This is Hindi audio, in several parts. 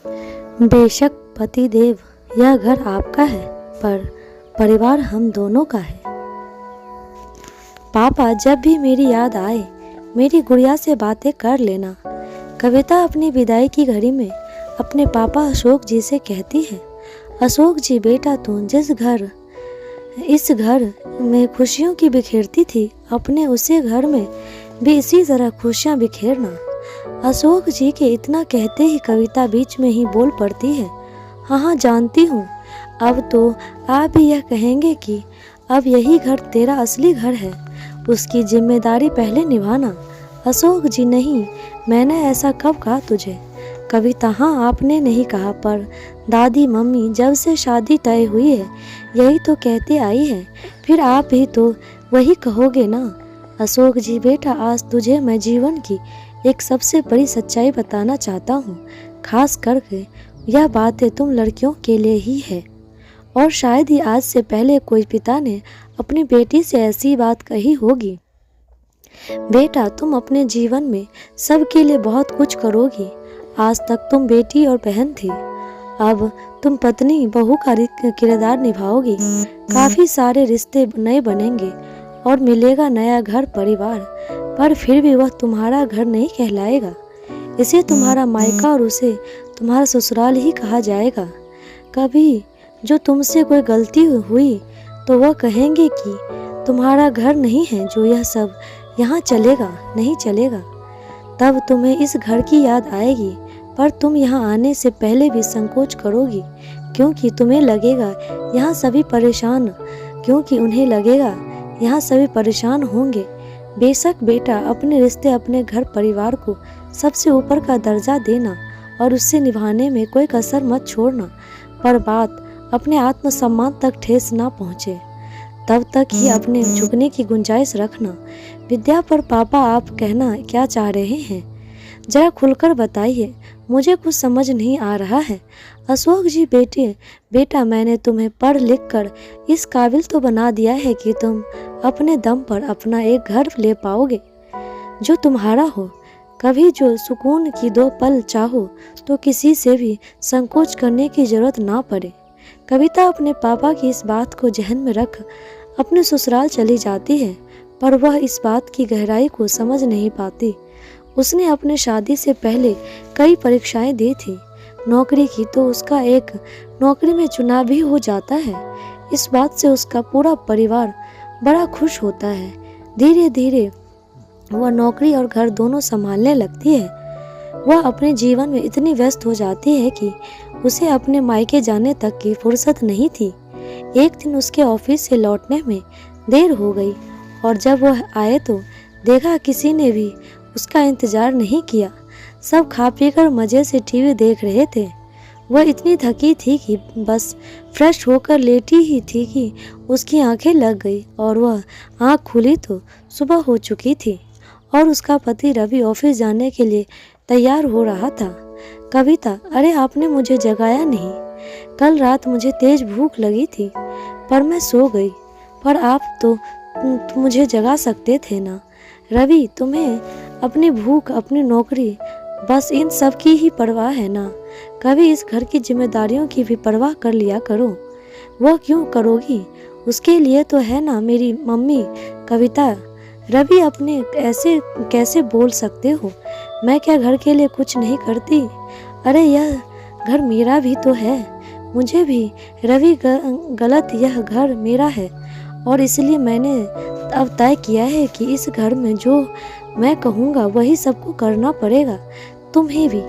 बेशक पतिदेव, यह घर आपका है, पर परिवार हम दोनों का है। पापा, जब भी मेरी याद आए मेरी गुड़िया से बातें कर लेना। कविता अपनी विदाई की घड़ी में अपने पापा अशोक जी से कहती है, अशोक जी बेटा, तू इस घर में खुशियों की बिखेरती थी, अपने उसी घर में भी इसी तरह खुशियाँ बिखेरना। अशोक जी के इतना कहते ही कविता बीच में ही बोल पड़ती है, हाँ जानती हूँ, अब तो आप भी यह कहेंगे कि अब यही घर तेरा असली घर है, उसकी जिम्मेदारी पहले निभाना। अशोक जी, नहीं, मैंने ऐसा कब कहा तुझे? कविता, हाँ आपने नहीं कहा, पर दादी मम्मी जब से शादी तय हुई है यही तो कहती आई है, फिर आप भी तो वही कहोगे ना। अशोक जी बेटा, आज तुझे मैं जीवन की एक सबसे बड़ी सच्चाई बताना चाहता हूँ, खास करके यह बातें तुम लड़कियों के लिए ही है, और शायद ही आज से पहले कोई पिता ने अपनी बेटी से ऐसी बात कही होगी। बेटा, तुम अपने जीवन में सबके लिए बहुत कुछ करोगी। आज तक तुम बेटी और बहन थी, अब तुम पत्नी बहू का किरदार निभाओगी। काफी सारे रिश्ते नए बनेंगे और मिलेगा नया घर परिवार, पर फिर भी वह तुम्हारा घर नहीं कहलाएगा, इसे तुम्हारा मायका और उसे तुम्हारा ससुराल ही कहा जाएगा। कभी जो तुमसे कोई गलती हुई तो वह कहेंगे कि तुम्हारा घर नहीं है, जो यह सब यहाँ चलेगा नहीं चलेगा। तब तुम्हें इस घर की याद आएगी, पर तुम यहाँ आने से पहले भी संकोच करोगी, क्योंकि तुम्हें लगेगा यहाँ सभी परेशान क्योंकि उन्हें लगेगा यहाँ सभी परेशान होंगे। बेशक बेटा, अपने रिश्ते अपने घर परिवार को सबसे ऊपर का दर्जा देना और उससे निभाने में कोई कसर मत छोड़ना, पर बात अपने आत्मसम्मान तक ठेस ना पहुँचे, तब तक ही अपने झुकने की गुंजाइश रखना। विद्या, पर पापा आप कहना क्या चाह रहे हैं? जरा खुलकर बताइए, मुझे कुछ समझ नहीं आ रहा है। अशोक जी बेटा, मैंने तुम्हें पढ़ लिख कर इस काबिल तो बना दिया है कि तुम अपने दम पर अपना एक घर ले पाओगे जो तुम्हारा हो। कभी जो सुकून की 2 पल चाहो तो किसी से भी संकोच करने की जरूरत ना पड़े। कविता अपने पापा की इस बात को जहन में रख अपने ससुराल चली जाती है, पर वह इस बात की गहराई को समझ नहीं पाती। उसने अपने शादी से पहले कई परीक्षाएं दी थी नौकरी की, तो उसका एक नौकरी में चुनाव भी हो जाता है। इस बात से उसका पूरा परिवार बड़ा खुश होता है। धीरे धीरे वह नौकरी और घर दोनों संभालने लगती है। वह अपने जीवन में इतनी व्यस्त हो जाती है कि उसे अपने मायके जाने तक की फुर्सत नहीं थी। एक दिन उसके ऑफिस से लौटने में देर हो गई, और जब वह आए तो देखा किसी ने भी उसका इंतजार नहीं किया। सब खा पीकर मज़े से टीवी देख रहे थे। वह इतनी थकी थी कि बस फ्रेश होकर लेटी ही थी कि उसकी आंखें लग गई, और वह आंख खुली तो सुबह हो चुकी थी और उसका पति रवि ऑफिस जाने के लिए तैयार हो रहा था। कविता, अरे आपने मुझे जगाया नहीं। कल रात मुझे तेज भूख लगी थी, पर मैं सो गई, पर आप तो मुझे जगा सकते थे ना। रवि, तुम्हें अपनी भूख, अपनी नौकरी, बस इन सब की ही परवाह है ना। कभी इस घर की जिम्मेदारियों की भी परवाह कर लिया करो। वह क्यों करोगी? उसके लिए तो है ना मेरी मम्मी। कविता, रवि, अपने ऐसे कैसे बोल सकते हो? मैं क्या घर के लिए कुछ नहीं करती? अरे यह घर मेरा भी तो है। मुझे भी रवि गलत, यह घर मेरा है, और इसलिए मैंने अब तय किया है कि इस घर में जो मैं कहूँगा वही सबको करना पड़ेगा, तुम्हें भी।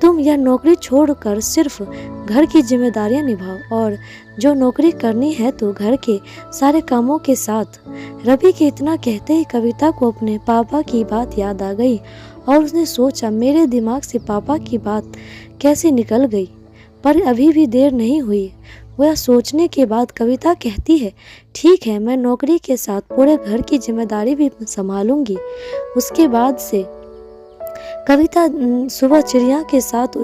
तुम यह नौकरी छोड़कर सिर्फ घर की जिम्मेदारियां निभाओ, और जो नौकरी करनी है तो घर के सारे कामों के साथ। रवि के इतना कहते ही कविता को अपने पापा की बात याद आ गई, और उसने सोचा मेरे दिमाग से पापा की बात कैसे निकल गई। पर अभी भी देर नहीं हुई। वह सोचने के बाद कविता कहती है, ठीक है, मैं नौकरी के साथ पूरे घर की जिम्मेदारी भी संभालूंगी। उसके बाद से कविता सुबह चिड़िया के साथ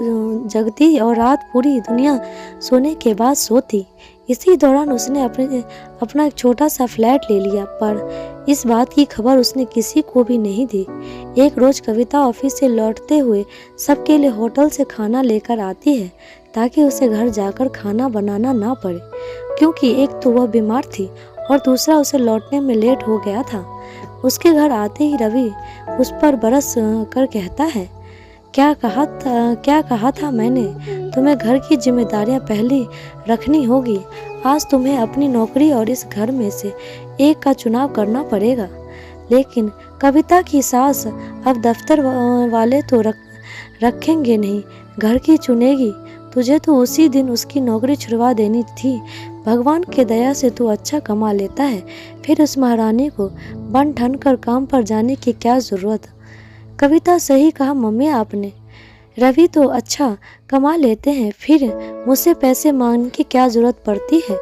जगती और रात पूरी दुनिया सोने के बाद सोती। इसी दौरान उसने अपना एक छोटा सा फ्लैट ले लिया, पर इस बात की खबर उसने किसी को भी नहीं दी। एक रोज कविता ऑफिस से लौटते हुए सबके लिए होटल से खाना लेकर आती है ताकि उसे घर जाकर खाना बनाना ना पड़े, क्योंकि एक तो वह बीमार थी और दूसरा उसे लौटने में लेट हो गया था। उसके घर आते ही रवि उस पर बरस कर कहता है, क्या कहा था मैंने, तुम्हें घर की जिम्मेदारियां पहले रखनी होगी। आज तुम्हें अपनी नौकरी और इस घर में से एक का चुनाव करना पड़ेगा। लेकिन कविता की सास अब दफ्तर वाले तो रखेंगे नहीं, घर की चुनेगी। तुझे तो उसी दिन उसकी नौकरी छुड़वा देनी थी। भगवान के दया से तू अच्छा कमा लेता है, फिर उस महारानी को बन ठन कर काम पर जाने की क्या जरूरत। कविता सही कहा मम्मी आपने, रवि तो अच्छा कमा लेते हैं, फिर मुझसे पैसे मांगने की क्या जरूरत पड़ती है।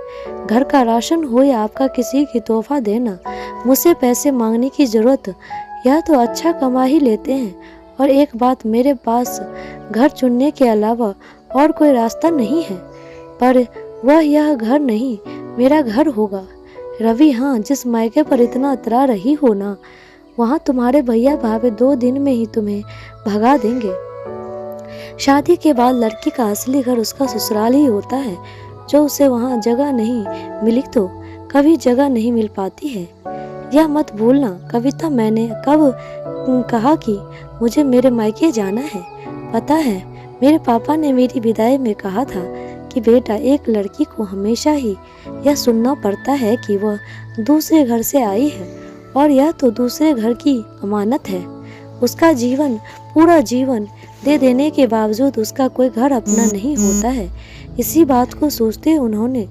घर का राशन हो या आपका किसी की तोहफा देना, मुझसे पैसे मांगने की जरूरत, यह तो अच्छा कमा ही लेते हैं। और एक बात, मेरे पास घर चुनने के अलावा और कोई रास्ता नहीं है, पर वह यह घर नहीं मेरा घर होगा। रवि, हाँ, जिस मायके पर इतना अतरा रही हो ना, वहाँ तुम्हारे भैया भाभी 2 दिन में ही तुम्हें भगा देंगे। शादी के बाद लड़की का असली घर उसका ससुराल ही होता है। जो उसे वहाँ जगह नहीं मिली तो कभी जगह नहीं मिल पाती है। यह मत भूलना कविता, मैंने कब कहा कि मुझे मेरे मायके जाना है। पता है, मेरे पापा ने मेरी विदाई में कहा था कि बेटा, एक लड़की को हमेशा ही यह सुनना पड़ता है कि वह दूसरे घर से आई है, और यह तो दूसरे घर की अमानत है। उसका जीवन, पूरा जीवन दे देने के बावजूद उसका कोई घर अपना नहीं होता है। इसी बात को सोचते उन्होंने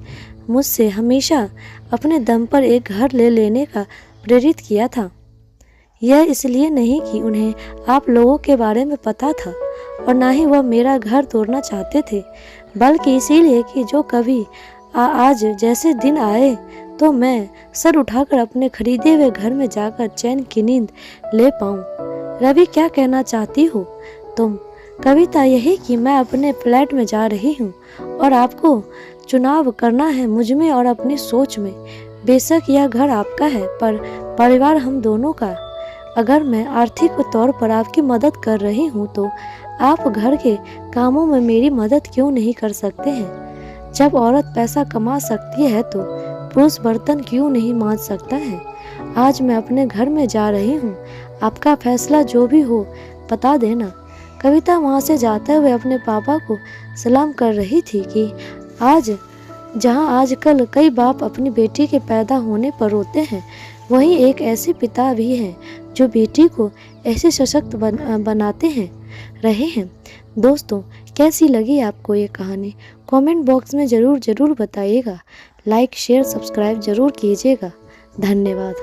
मुझसे हमेशा अपने दम पर एक घर ले लेने का प्रेरित किया था। यह इसलिए नहीं कि उन्हें आप लोगों के बारे में पता था, और ना ही वह मेरा घर तोड़ना चाहते थे, बल्कि इसीलिए कि जो कभी आज जैसे दिन आए तो मैं सर उठाकर अपने खरीदे हुए घर में जाकर चैन की नींद ले पाऊं। रवि, क्या कहना चाहती हो तुम? कविता, यही कि मैं अपने फ्लैट में जा रही हूँ और आपको चुनाव करना है मुझ में और अपनी सोच में। बेशक यह घर आपका है, पर परिवार हम दोनों का। अगर मैं आर्थिक तौर पर आपकी मदद कर रही हूँ तो आप घर के कामों में मेरी मदद क्यों नहीं कर सकते हैं? जब औरत पैसा कमा सकती है तो पुरुष बर्तन क्यों नहीं मांज सकता है? आज मैं अपने घर में जा रही हूँ, आपका फैसला जो भी हो बता देना। कविता वहाँ से जाते हुए अपने पापा को सलाम कर रही थी कि आज जहाँ आजकल कई बाप अपनी बेटी के पैदा होने पर रोते हैं, वहीं एक ऐसे पिता भी हैं जो बेटी को ऐसे सशक्त बनाते रहे हैं। दोस्तों, कैसी लगी आपको ये कहानी? कमेंट बॉक्स में ज़रूर बताइएगा। लाइक, शेयर, सब्सक्राइब ज़रूर कीजिएगा। धन्यवाद।